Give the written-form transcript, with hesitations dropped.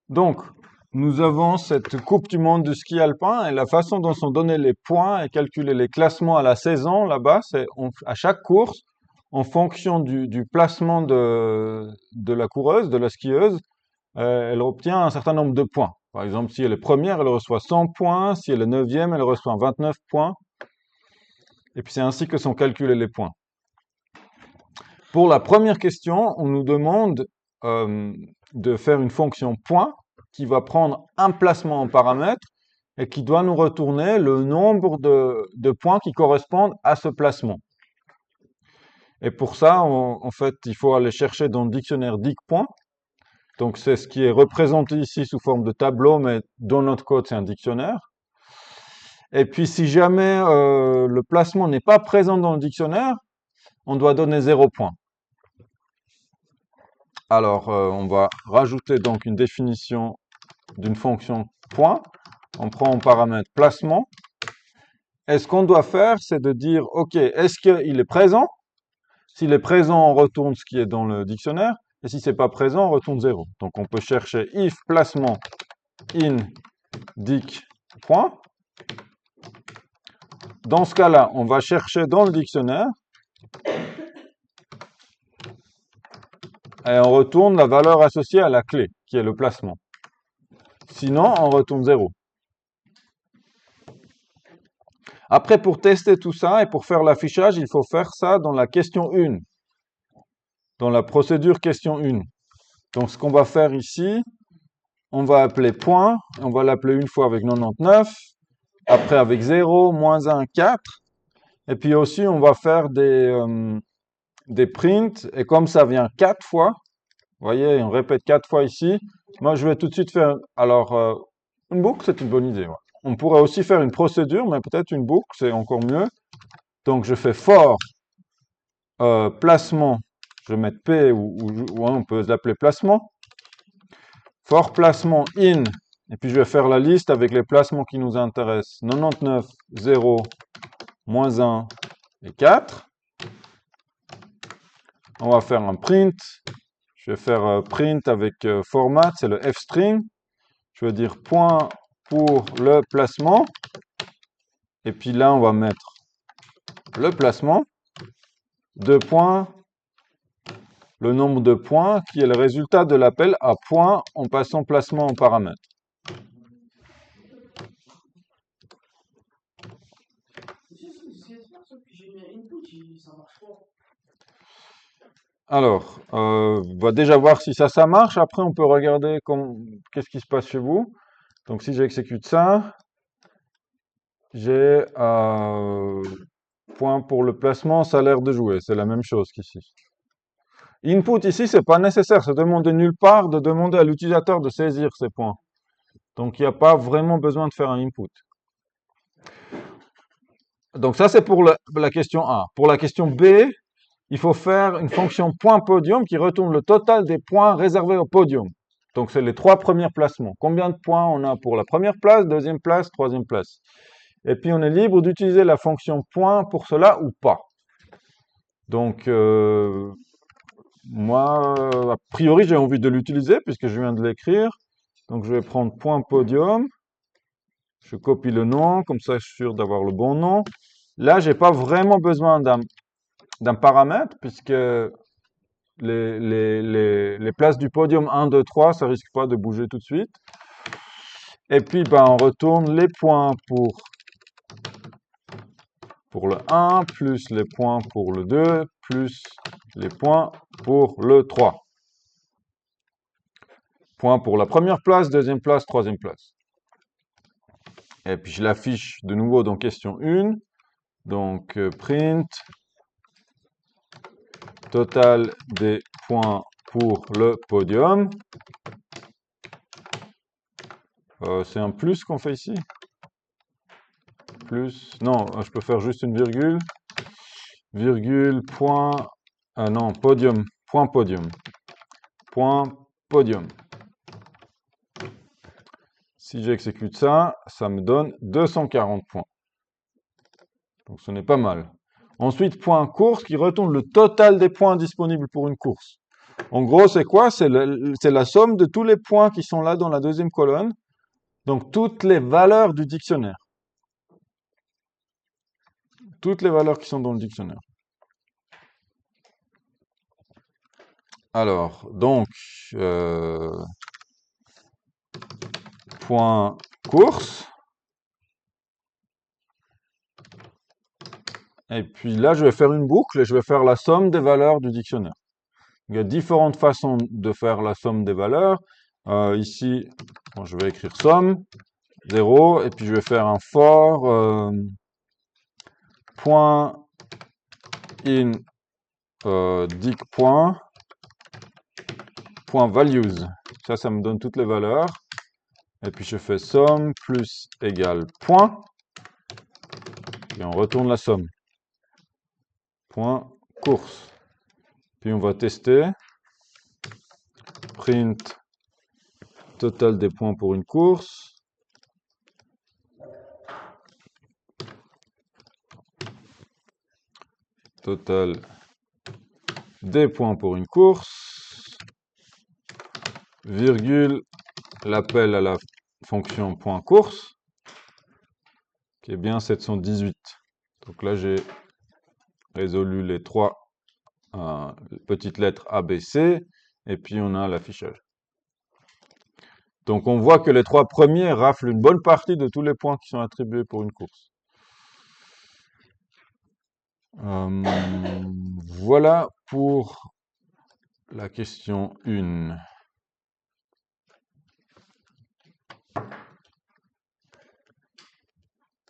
Donc, nous avons cette Coupe du monde de ski alpin et la façon dont sont donnés les points et calculés les classements à la saison là-bas, c'est à chaque course, en fonction du placement de la coureuse, de la skieuse, elle obtient un certain nombre de points. Par exemple, si elle est première, elle reçoit 100 points. Si elle est neuvième, elle reçoit 29 points. Et puis c'est ainsi que sont calculés les points. Pour la première question, on nous demande euh, de faire une fonction point qui va prendre un placement en paramètre et qui doit nous retourner le nombre de points qui correspondent à ce placement. Et pour ça, en fait, il faut aller chercher dans le dictionnaire DicPoint. Donc c'est ce qui est représenté ici sous forme de tableau, mais dans notre code, c'est un dictionnaire. Et puis si jamais le placement n'est pas présent dans le dictionnaire, on doit donner 0 point. Alors on va rajouter donc une définition d'une fonction point. On prend en paramètre placement. Et ce qu'on doit faire, c'est de dire, OK, est-ce qu'il est présent? S'il est présent, on retourne ce qui est dans le dictionnaire. Et si c'est pas présent, on retourne 0. Donc on peut chercher if placement in dic point. Dans ce cas-là, on va chercher dans le dictionnaire et on retourne la valeur associée à la clé, qui est le placement. Sinon, on retourne 0. Après, pour tester tout ça et pour faire l'affichage, il faut faire ça dans la question 1, dans la procédure question 1. Donc, ce qu'on va faire ici, on va appeler point, on va l'appeler une fois avec 99, après avec 0, moins 1, 4. Et puis aussi, on va faire des prints, et comme ça vient 4 fois, vous voyez, on répète 4 fois ici. Moi, je vais tout de suite faire, alors, une boucle, c'est une bonne idée. Ouais. On pourrait aussi faire une procédure, mais peut-être une boucle, c'est encore mieux. Donc, je fais for placement, je vais mettre P ou on peut l'appeler placement. For placement in, et puis je vais faire la liste avec les placements qui nous intéressent. 99, 0, moins 1 et 4. On va faire un print. Je vais faire print avec format, c'est le f-string. Je vais dire point pour le placement. Et puis là, on va mettre le placement. 2 points, le nombre de points qui est le résultat de l'appel à point en passant placement en paramètre. Alors, on va déjà voir si ça marche. Après, on peut regarder qu'est-ce qui se passe chez vous. Donc, si j'exécute ça, j'ai point pour le placement, ça a l'air de jouer. C'est la même chose qu'ici. Input ici, c'est pas nécessaire. C'est demandé nulle part de demander à l'utilisateur de saisir ces points. Donc, il n'y a pas vraiment besoin de faire un input. Donc, ça, c'est pour la question A. Pour la question B, il faut faire une fonction point podium qui retourne le total des points réservés au podium. Donc, c'est les 3 premiers placements. Combien de points on a pour la première place, deuxième place, troisième place. Et puis, on est libre d'utiliser la fonction point pour cela ou pas. Donc, moi, a priori, j'ai envie de l'utiliser puisque je viens de l'écrire. Donc, je vais prendre point podium. Je copie le nom, comme ça, je suis sûr d'avoir le bon nom. Là, j'ai pas vraiment besoin d'un paramètre puisque les places du podium 1, 2, 3, ça risque pas de bouger tout de suite. Et puis, ben, on retourne les points pour le 1, plus les points pour le 2, plus les points pour le 3. Point pour la première place, deuxième place, troisième place. Et puis, je l'affiche de nouveau dans question 1. Donc, print total des points pour le podium. C'est un plus qu'on fait ici. Plus, non, je peux faire juste une virgule. Virgule, point, non, podium, point podium. Point podium. Si j'exécute ça, ça me donne 240 points. Donc ce n'est pas mal. Ensuite, point course qui retourne le total des points disponibles pour une course. En gros, c'est quoi? C'est la somme de tous les points qui sont là dans la deuxième colonne. Donc, toutes les valeurs du dictionnaire. Toutes les valeurs qui sont dans le dictionnaire. Alors, donc, point course. Et puis là, je vais faire une boucle et je vais faire la somme des valeurs du dictionnaire. Il y a différentes façons de faire la somme des valeurs. Ici, bon, je vais écrire somme, 0, et puis je vais faire un for point in dic point values. Ça me donne toutes les valeurs. Et puis je fais somme plus égale point. Et on retourne la somme. Point course. Puis on va tester. Print total des points pour une course. Total des points pour une course. Virgule l'appel à la fonction point course, qui est bien 718. Donc là, j'ai résolu les trois petites lettres A, B, C, et puis on a l'affichage. Donc on voit que les trois premiers raflent une bonne partie de tous les points qui sont attribués pour une course. Voilà pour la question 1.